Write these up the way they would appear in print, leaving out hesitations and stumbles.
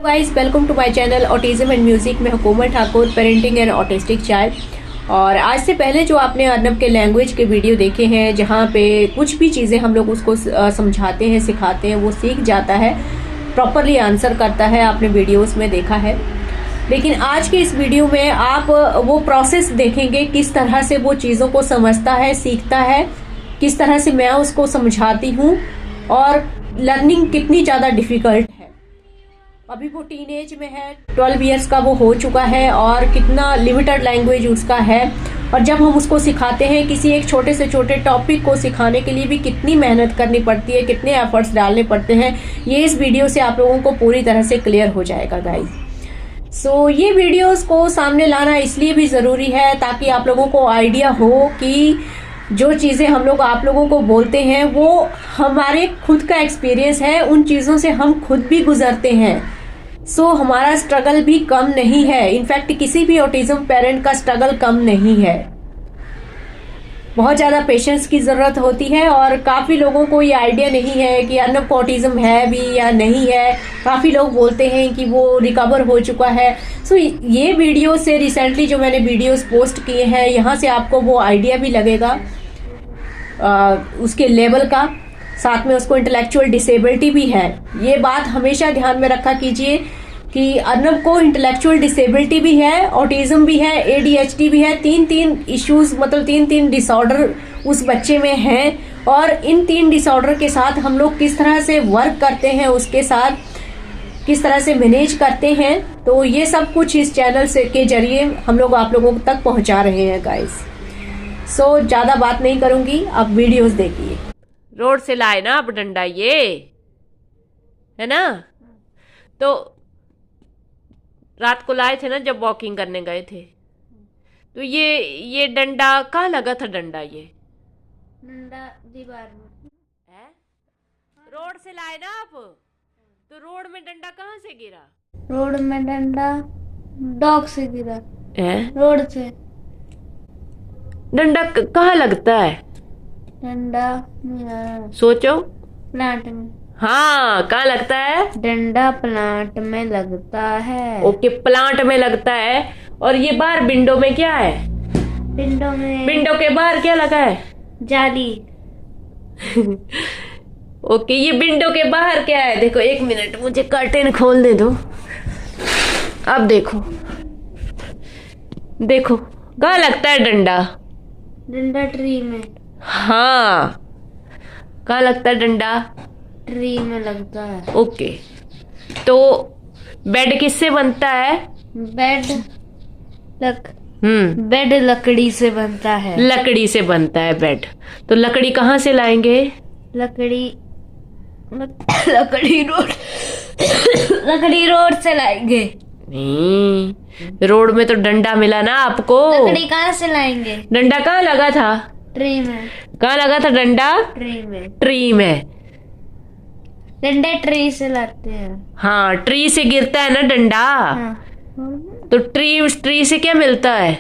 Guys, welcome to my channel autism and music में Hukumat Thakur, parenting and autistic child. और आज से पहले जो आपने अर्नब के लैंग्वेज के वीडियो देखे हैं, जहाँ पे कुछ भी चीज़ें हम लोग उसको समझाते हैं, सिखाते हैं, वो सीख जाता है, प्रॉपरली आंसर करता है, आपने वीडियोस में देखा है। लेकिन आज के इस वीडियो में आप वो प्रोसेस देखेंगे, किस तरह से वो चीज़ों को समझता है, सीखता है, किस तरह से मैं उसको समझाती हूँ और लर्निंग कितनी ज़्यादा डिफ़िकल्ट है। अभी वो टीनेज में है, 12 इयर्स का वो हो चुका है और कितना लिमिटेड लैंग्वेज उसका है। और जब हम उसको सिखाते हैं, किसी एक छोटे से छोटे टॉपिक को सिखाने के लिए भी कितनी मेहनत करनी पड़ती है, कितने एफर्ट्स डालने पड़ते हैं, ये इस वीडियो से आप लोगों को पूरी तरह से क्लियर हो जाएगा गाइस। सो ये वीडियोस को सामने लाना इसलिए भी ज़रूरी है ताकि आप लोगों को आइडिया हो कि जो चीज़ें हम लोग आप लोगों को बोलते हैं वो हमारे खुद का एक्सपीरियंस है, उन चीज़ों से हम खुद भी गुजरते हैं। सो हमारा स्ट्रगल भी कम नहीं है। इनफैक्ट किसी भी ऑटिज्म पेरेंट का स्ट्रगल कम नहीं है। बहुत ज़्यादा पेशेंस की ज़रूरत होती है और काफ़ी लोगों को ये आइडिया नहीं है कि अर्नब को ऑटिज्म है भी या नहीं है। काफ़ी लोग बोलते हैं कि वो रिकवर हो चुका है। सो ये वीडियो से रिसेंटली जो मैंने वीडियोस पोस्ट किए हैं, यहाँ से आपको वो आइडिया भी लगेगा उसके लेवल का। साथ में उसको इंटेलेक्चुअल डिसेबिलिटी भी है। ये बात हमेशा ध्यान में रखा कीजिए कि अर्नब को इंटेलेक्चुअल डिसेबिलिटी भी है, ऑटिज्म भी है, ADHD भी है। तीन इश्यूज, मतलब तीन डिसऑर्डर उस बच्चे में हैं। और इन 3 डिसऑर्डर के साथ हम लोग किस तरह से वर्क करते हैं, उसके साथ किस तरह से मैनेज करते हैं, तो ये सब कुछ इस चैनल से के जरिए हम लोग आप लोगों तक पहुंचा रहे हैं गाइस। सो ज़्यादा बात नहीं करूंगी, अब वीडियोस देखिए। रोड से लाए ना अब डंडा, ये है ना। तो रात को लाए थे ना जब वॉकिंग करने गए थे, तो ये डंडा कहाँ लगा था? डंडा ये डंडा दीवार में है। रोड से लाए ना आप, तो रोड में डंडा कहाँ से गिरा? रोड में डंडा डॉग से गिरा है। रोड से। डंडा कहाँ लगता है? डंडा सोचो। प्लांट में। हाँ, कहाँ लगता है? डंडा प्लांट में लगता है। ओके, प्लांट में लगता है। और ये बाहर विंडो में क्या है? विंडो में, विंडो के बाहर क्या लगा है? जाली। ओके, ये विंडो के बाहर क्या है? देखो, 1 मिनट, मुझे कर्टेन खोलने दो। अब देखो, देखो कहाँ लगता है डंडा? डंडा ट्री में। हाँ, कहाँ लगता है डंडा? ट्री में लगता है। ओके, तो बेड किससे बनता है? बेड बेड लकड़ी से बनता है। लकड़ी से बनता है बेड। तो लकड़ी कहाँ से लाएंगे? लकड़ी रोड से लाएंगे। नहीं, रोड में तो डंडा मिला ना आपको। लकड़ी कहाँ से लाएंगे? डंडा कहाँ लगा था? ट्री में। कहाँ लगा था डंडा? ट्री में। ट्री में। डंडे ट्री से लाते हैं। हाँ, ट्री से गिरता है ना डंडा। हाँ। तो ट्री से क्या मिलता है?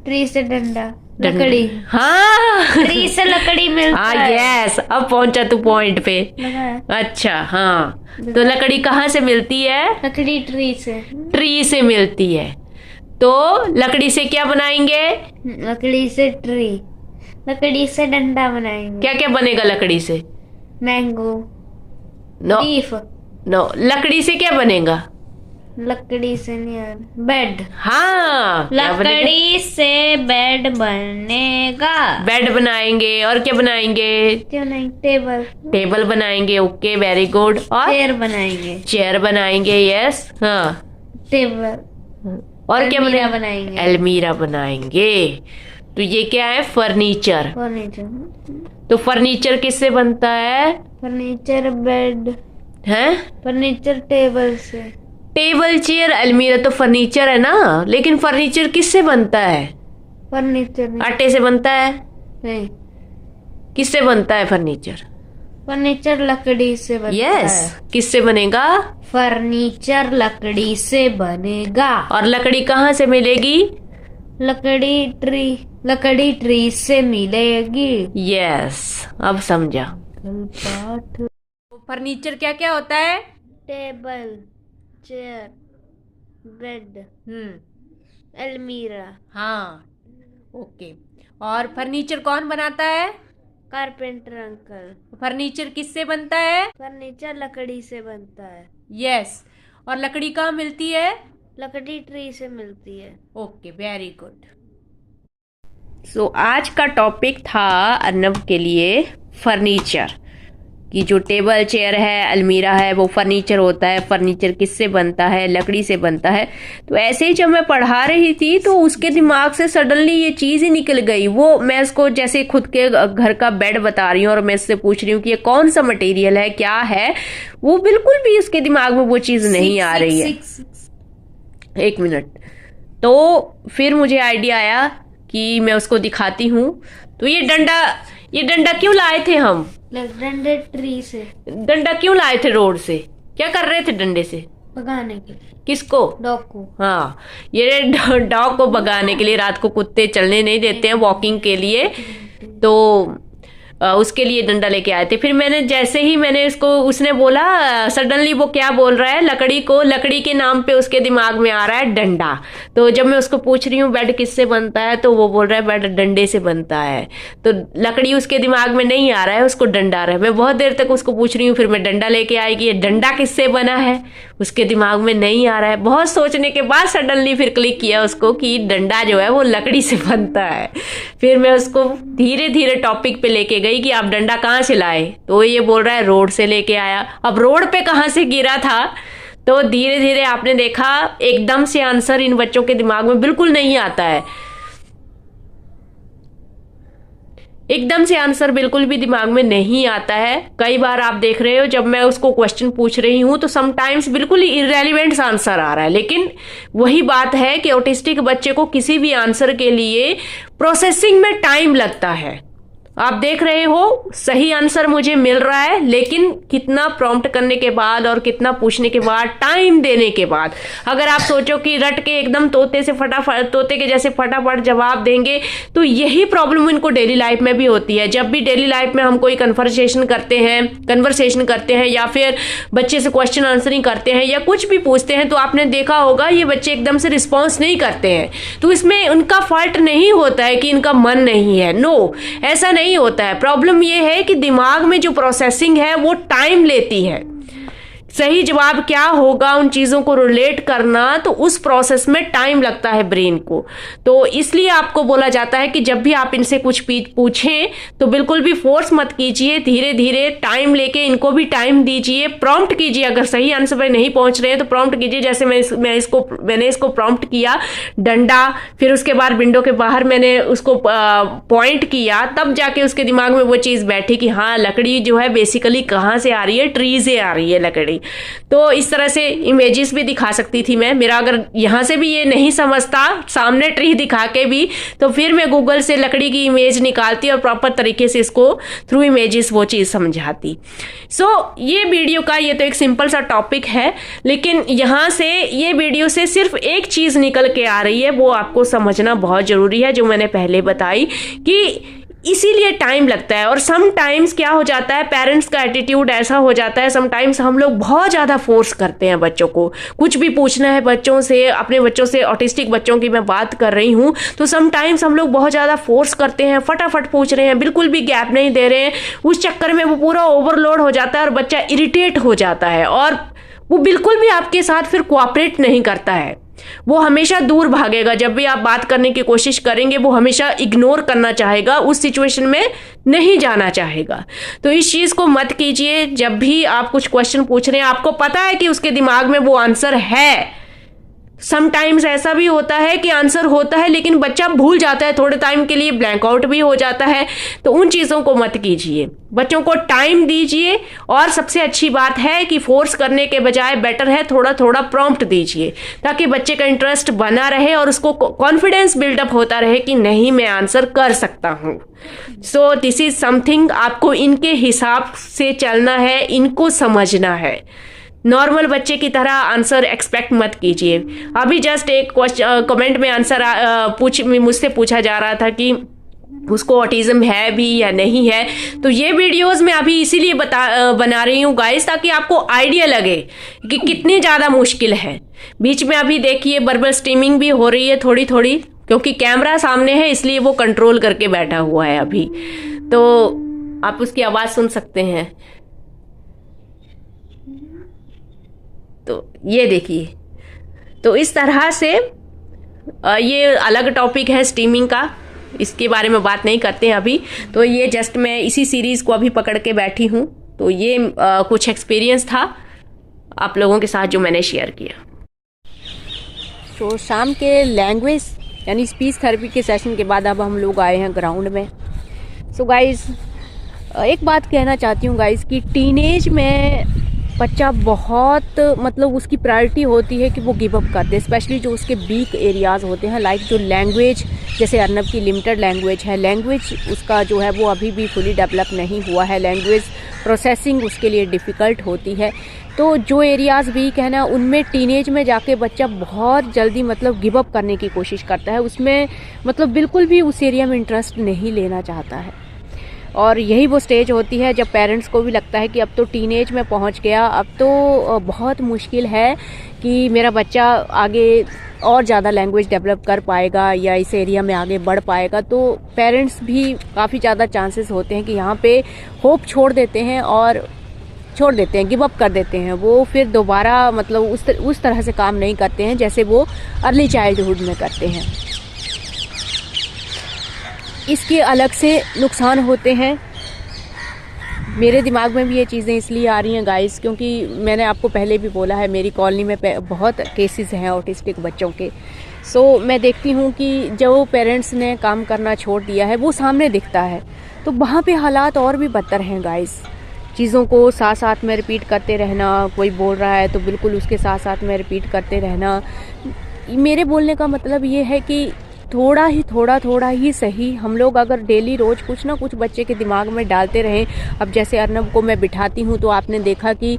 ट्री से डंडा, लकड़ी। हाँ, ट्री से लकड़ी मिलता है। यस, अब पहुंचा तू पॉइंट पे। लगा है। अच्छा, हाँ, तो लकड़ी कहाँ से मिलती है? लकड़ी ट्री से। ट्री से मिलती है। तो लकड़ी से क्या बनाएंगे? लकड़ी से ट्री, लकड़ी से डंडा बनाएंगे। क्या क्या बनेगा लकड़ी से? Mango, no leaf. नो, लकड़ी से क्या बनेगा? लकड़ी से नहीं यार, बेड। हाँ, क्या बनेगा? लकड़ी से बेड बनेगा। बेड बनाएंगे। और क्या बनाएंगे? क्यों नहीं? टेबल। टेबल बनाएंगे। Okay, very good. और चेयर बनाएंगे। चेयर बनाएंगे। यस, हाँ। टेबल। और क्या बनाएंगे? अलमीरा बनाएंगे। तो ये क्या है? फर्नीचर। फर्नीचर। तो फर्नीचर किससे बनता है? फर्नीचर बेड हैं? फर्नीचर टेबल से। टेबल, चेयर, अलमीरा तो फर्नीचर है ना। लेकिन फर्नीचर किससे बनता है? फर्नीचर नहीं। आटे से बनता है? नहीं। किससे बनता है फर्नीचर? फर्नीचर लकड़ी से बनता यस, है। किससे बनेगा? फर्नीचर लकड़ी से बनेगा। और लकड़ी कहाँ से मिलेगी? लकड़ी ट्री से मिलेगी। यस, अब समझा। पाठ। फर्नीचर क्या क्या होता है? टेबल, चेयर, बेड, अलमीरा, हाँ, ओके। और फर्नीचर कौन बनाता है? Carpenter uncle. फर्नीचर किससे बनता है? फर्नीचर लकड़ी से बनता है। यस। और लकड़ी कहाँ मिलती है? लकड़ी ट्री से मिलती है। Okay, very good. सो आज का टॉपिक था अर्नब के लिए फर्नीचर, कि जो टेबल चेयर है, अलमीरा है, वो फर्नीचर होता है। फर्नीचर किससे बनता है? लकड़ी से बनता है। तो ऐसे ही जब मैं पढ़ा रही थी तो उसके दिमाग से सडनली ये चीज़ ही निकल गई। वो मैं उसको जैसे खुद के घर का बेड बता रही हूँ और मैं उससे पूछ रही हूँ कि ये कौन सा मटेरियल है, क्या है, वो बिल्कुल भी उसके दिमाग में वो चीज़ नहीं आ रही है। एक मिनट। तो फिर मुझे आइडिया आया कि मैं उसको दिखाती हूँ। तो ये डंडा क्यों लाए थे हम? डंडे ट्री से। डंडा क्यों लाए थे रोड से? क्या कर रहे थे डंडे से? भगाने के। किसको? डॉग को। हाँ, ये डॉग को भगाने के लिए। रात को कुत्ते चलने नहीं देते हैं वॉकिंग के लिए, तो उसके लिए डंडा लेके आए थे। फिर मैंने जैसे ही मैंने उसने बोला, सडनली वो क्या बोल रहा है, लकड़ी के नाम पे उसके दिमाग में आ रहा है डंडा। तो जब मैं उसको पूछ रही हूँ बेड किससे बनता है, तो वो बोल रहा है बेड डंडे से बनता है। तो लकड़ी उसके दिमाग में नहीं आ रहा है, उसको डंडा आ रहा है। मैं बहुत देर तक उसको पूछ रही हूँ, फिर मैं डंडा लेके आई कि ये डंडा किससे बना है, उसके दिमाग में नहीं आ रहा है। बहुत सोचने के बाद सडनली फिर क्लिक किया उसको कि डंडा जो है वो लकड़ी से बनता है। फिर मैं उसको धीरे धीरे टॉपिक पे लेके गई कि आप डंडा कहाँ से लाए, तो ये बोल रहा है रोड से लेके आया। अब रोड पे कहाँ से गिरा था? तो धीरे धीरे आपने देखा एकदम से आंसर इन बच्चों के दिमाग में बिल्कुल नहीं आता है। एकदम से आंसर बिल्कुल भी दिमाग में नहीं आता है। कई बार आप देख रहे हो जब मैं उसको क्वेश्चन पूछ रही हूं तो समटाइम्स बिल्कुल ही इररेलेवेंट आंसर आ रहा है। लेकिन वही बात है कि ऑटिस्टिक बच्चे को किसी भी आंसर के लिए प्रोसेसिंग में टाइम लगता है। आप देख रहे हो सही आंसर मुझे मिल रहा है, लेकिन कितना प्रॉम्प्ट करने के बाद और कितना पूछने के बाद, टाइम देने के बाद। अगर आप सोचो कि रट के एकदम तोते के जैसे फटाफट जवाब देंगे, तो यही प्रॉब्लम इनको डेली लाइफ में भी होती है। जब भी डेली लाइफ में हम कोई कन्वर्सेशन करते हैं या फिर बच्चे से क्वेश्चन आंसरिंग करते हैं या कुछ भी पूछते हैं, तो आपने देखा होगा ये बच्चे एकदम से रिस्पॉन्स नहीं करते हैं। तो इसमें उनका फॉल्ट नहीं होता है कि इनका मन नहीं है, नो, ऐसा नहीं होता है। प्रॉब्लम ये है कि दिमाग में जो प्रोसेसिंग है वो टाइम लेती है। सही जवाब क्या होगा, उन चीज़ों को रिलेट करना, तो उस प्रोसेस में टाइम लगता है ब्रेन को। तो इसलिए आपको बोला जाता है कि जब भी आप इनसे कुछ पूछें तो बिल्कुल भी फोर्स मत कीजिए, धीरे धीरे टाइम लेके इनको भी टाइम दीजिए, प्रॉम्प्ट कीजिए। अगर सही आंसर पे नहीं पहुंच रहे हैं तो प्रॉम्प्ट कीजिए। जैसे मैंने इसको प्रॉम्प्ट किया डंडा, फिर उसके बाद विंडो के बाहर मैंने उसको पॉइंट किया, तब जाके उसके दिमाग में वो चीज़ बैठी कि हाँ, लकड़ी जो है बेसिकली कहाँ से आ रही है, ट्री से आ रही है लकड़ी। तो इस तरह से इमेजेस भी दिखा सकती थी मैं। मेरा अगर यहाँ से भी ये नहीं समझता सामने ट्री दिखा के भी, तो फिर मैं गूगल से लकड़ी की इमेज निकालती और प्रॉपर तरीके से इसको थ्रू इमेजेस वो चीज़ समझाती। सो ये वीडियो का ये तो एक सिंपल सा टॉपिक है, लेकिन यहाँ से ये वीडियो से सिर्फ एक चीज़ निकल के आ रही है, वो आपको समझना बहुत ज़रूरी है, जो मैंने पहले बताई कि इसीलिए टाइम लगता है। और समटाइम्स क्या हो जाता है, पेरेंट्स का एटीट्यूड ऐसा हो जाता है, समटाइम्स हम लोग बहुत ज़्यादा फोर्स करते हैं बच्चों को। कुछ भी पूछना है बच्चों से, अपने बच्चों से, ऑटिस्टिक बच्चों की मैं बात कर रही हूँ, तो समटाइम्स हम लोग बहुत ज़्यादा फोर्स करते हैं, फटाफट पूछ रहे हैं, बिल्कुल भी गैप नहीं दे रहे हैं। उस चक्कर में वो पूरा ओवरलोड हो जाता है और बच्चा इरिटेट हो जाता है और वो बिल्कुल भी आपके साथ फिर कोऑपरेट नहीं करता है। वो हमेशा दूर भागेगा। जब भी आप बात करने की कोशिश करेंगे वो हमेशा इग्नोर करना चाहेगा, उस सिचुएशन में नहीं जाना चाहेगा। तो इस चीज़ को मत कीजिए। जब भी आप कुछ क्वेश्चन पूछ रहे हैं, आपको पता है कि उसके दिमाग में वो आंसर है। समटाइम्स ऐसा भी होता है कि आंसर होता है लेकिन बच्चा भूल जाता है, थोड़े टाइम के लिए ब्लैंक आउट भी हो जाता है। तो उन चीज़ों को मत कीजिए, बच्चों को टाइम दीजिए। और सबसे अच्छी बात है कि फोर्स करने के बजाय बेटर है थोड़ा थोड़ा प्रॉम्प्ट दीजिए, ताकि बच्चे का इंटरेस्ट बना रहे और उसको कॉन्फिडेंस बिल्डअप होता रहे कि नहीं, मैं आंसर कर सकता हूँ। सो दिस इज समथिंग, आपको इनके हिसाब से चलना है, इनको समझना है। नॉर्मल बच्चे की तरह आंसर एक्सपेक्ट मत कीजिए। अभी जस्ट एक कमेंट में आंसर मुझसे पूछा जा रहा था कि उसको ऑटिज्म है भी या नहीं है। तो ये वीडियोस मैं अभी इसीलिए बना रही हूँ गाइस, ताकि आपको आइडिया लगे कि कितनी ज़्यादा मुश्किल है। बीच में अभी देखिए बर्बल स्टीमिंग भी हो रही है थोड़ी थोड़ी, क्योंकि कैमरा सामने है इसलिए वो कंट्रोल करके बैठा हुआ है अभी। तो आप उसकी आवाज़ सुन सकते हैं। तो ये देखिए, तो इस तरह से ये अलग टॉपिक है स्टीमिंग का, इसके बारे में बात नहीं करते हैं अभी। तो ये जस्ट मैं इसी सीरीज़ को अभी पकड़ के बैठी हूँ। तो ये कुछ एक्सपीरियंस था आप लोगों के साथ जो मैंने शेयर किया। तो शाम के लैंग्वेज यानी स्पीच थेरेपी के सेशन के बाद अब हम लोग आए हैं ग्राउंड में। सो गाइस, एक बात कहना चाहती हूँ गाइस कि टीनेज में बच्चा बहुत मतलब उसकी प्रायोरिटी होती है कि वो गिव अप कर दे, स्पेशली जो उसके वीक एरियाज़ होते हैं, लाइक जो लैंग्वेज, जैसे अर्नब की लिमिटेड लैंग्वेज है, लैंग्वेज उसका जो है वो अभी भी फुली डेवलप नहीं हुआ है, लैंग्वेज प्रोसेसिंग उसके लिए डिफ़िकल्ट होती है। तो जो एरियाज़ वीक है ना, उनमें टीनेज में जाके बच्चा बहुत जल्दी मतलब गिव अप करने की कोशिश करता है, उसमें मतलब बिल्कुल भी उस एरिया में इंटरेस्ट नहीं लेना चाहता है। और यही वो स्टेज होती है जब पेरेंट्स को भी लगता है कि अब तो टीनेज में पहुंच गया, अब तो बहुत मुश्किल है कि मेरा बच्चा आगे और ज़्यादा लैंग्वेज डेवलप कर पाएगा या इस एरिया में आगे बढ़ पाएगा। तो पेरेंट्स भी काफ़ी ज़्यादा चांसेस होते हैं कि यहाँ पे होप छोड़ देते हैं और छोड़ देते हैं, गिव अप कर देते हैं। वो फिर दोबारा मतलब उस तरह से काम नहीं करते हैं जैसे वो अर्ली चाइल्डहुड में करते हैं। इसके अलग से नुकसान होते हैं। मेरे दिमाग में भी ये चीज़ें इसलिए आ रही हैं गाइस, क्योंकि मैंने आपको पहले भी बोला है मेरी कॉलोनी में बहुत केसेस हैं ऑटिस्टिक बच्चों के। सो मैं देखती हूँ कि जो पेरेंट्स ने काम करना छोड़ दिया है वो सामने दिखता है, तो वहाँ पे हालात और भी बदतर हैं गाइस। चीज़ों को साथ साथ में रिपीट करते रहना, कोई बोल रहा है तो बिल्कुल उसके साथ साथ में रिपीट करते रहना। मेरे बोलने का मतलब ये है कि थोड़ा ही सही हम लोग अगर डेली रोज़ कुछ ना कुछ बच्चे के दिमाग में डालते रहें। अब जैसे अर्नब को मैं बिठाती हूँ तो आपने देखा कि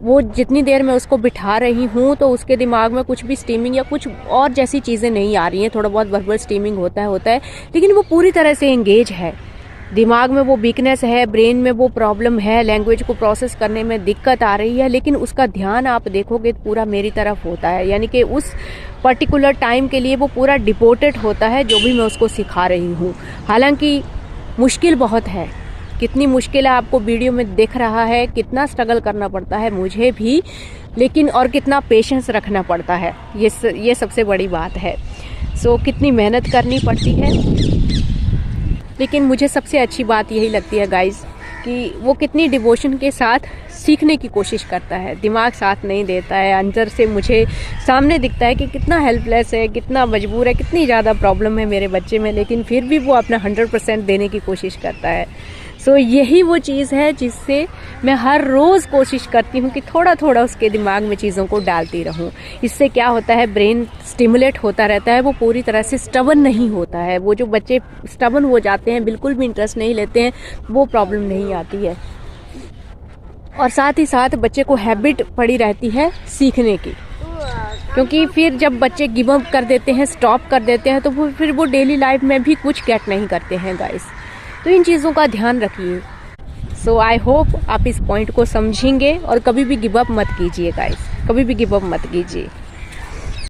वो जितनी देर मैं उसको बिठा रही हूँ तो उसके दिमाग में कुछ भी स्टीमिंग या कुछ और जैसी चीज़ें नहीं आ रही हैं। थोड़ा बहुत वर्बल स्टीमिंग होता है, लेकिन वो पूरी तरह से एंगेज है। दिमाग में वो वीकनेस है, ब्रेन में वो प्रॉब्लम है, लैंग्वेज को प्रोसेस करने में दिक्कत आ रही है, लेकिन उसका ध्यान आप देखोगे तो पूरा मेरी तरफ होता है। यानी कि उस पर्टिकुलर टाइम के लिए वो पूरा डिपोटेड होता है जो भी मैं उसको सिखा रही हूँ। हालांकि मुश्किल बहुत है, कितनी मुश्किल है आपको वीडियो में दिख रहा है, कितना स्ट्रगल करना पड़ता है मुझे भी, लेकिन और कितना पेशेंस रखना पड़ता है, ये सबसे बड़ी बात है। सो कितनी मेहनत करनी पड़ती है। लेकिन मुझे सबसे अच्छी बात यही लगती है गाइस कि वो कितनी डिवोशन के साथ सीखने की कोशिश करता है, दिमाग साथ नहीं देता है। अंदर से मुझे सामने दिखता है कि कितना हेल्पलेस है, कितना मजबूर है, कितनी ज़्यादा प्रॉब्लम है मेरे बच्चे में, लेकिन फिर भी वो अपना 100% देने की कोशिश करता है। सो यही वो चीज़ है जिससे मैं हर रोज़ कोशिश करती हूँ कि थोड़ा थोड़ा उसके दिमाग में चीज़ों को डालती रहूँ। इससे क्या होता है, ब्रेन स्टिमुलेट होता रहता है, वो पूरी तरह से स्टबन नहीं होता है। वो जो बच्चे स्टबन हो जाते हैं, बिल्कुल भी इंटरेस्ट नहीं लेते हैं, वो प्रॉब्लम नहीं आती है। और साथ ही साथ बच्चे को हैबिट पड़ी रहती है सीखने की, क्योंकि फिर जब बच्चे गिव अप कर देते हैं, स्टॉप कर देते हैं, तो फिर वो डेली लाइफ में भी कुछ गेट नहीं करते हैं गाइस। तो इन चीज़ों का ध्यान रखिए। सो आई होप आप इस पॉइंट को समझेंगे और कभी भी गिव अप मत कीजिए गाइस, कभी भी गिव अप मत कीजिए।